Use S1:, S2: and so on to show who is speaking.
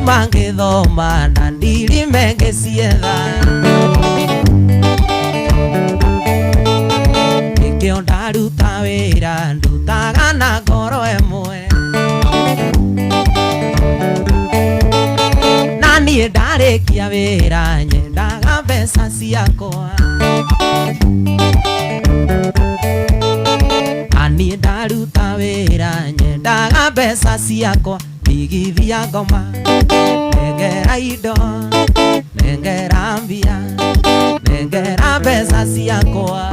S1: mange thoma na ndiri menge sietha Ikeo ndaruta wira ndutaga na ngoro emwe Na niĩ ndarĩkia wĩra nyendaga mbeca ciakwa Niĩ ndaruta wĩra nyendaga mbeca ciakwa ndigithia ngoma nengera indo nengera mbia nengera mbeca ciakwa